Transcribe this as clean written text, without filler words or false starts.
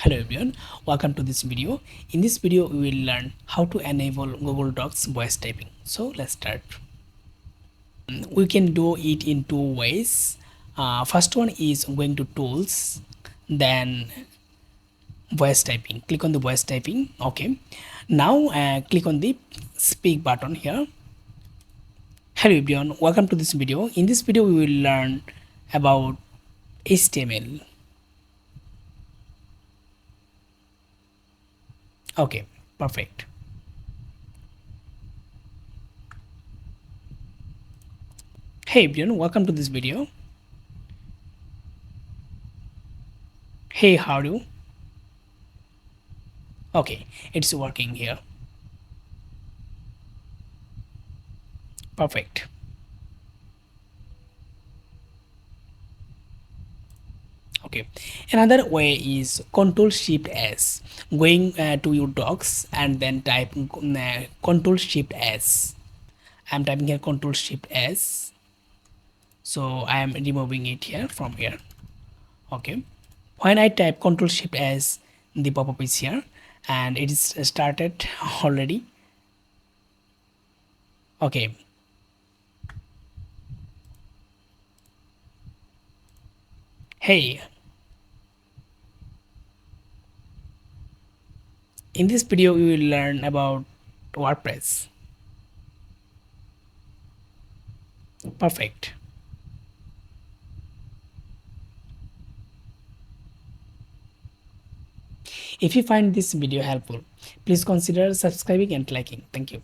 Hello everyone, welcome to this video. In this video we will learn how to enable Google Docs voice typing. So let's start. We can do it in two ways. First one is going to tools, then voice typing. Click on the voice typing. Okay, now click on the speak button here. Hello everyone, welcome to this video. In this video we will learn about HTML. Okay, perfect. Hey everyone, welcome to this video. Hey, how do you? Okay, it's working here. Perfect. Okay, another way is Control Shift S, going to your docs and then type Control Shift S. I'm typing here Control Shift S, so I am removing it here from here. Okay, when I type Control Shift S, the pop-up is here and it is started already. Okay, hey, in this video we will learn about WordPress. Perfect. If you find this video helpful, please consider subscribing and liking. Thank you.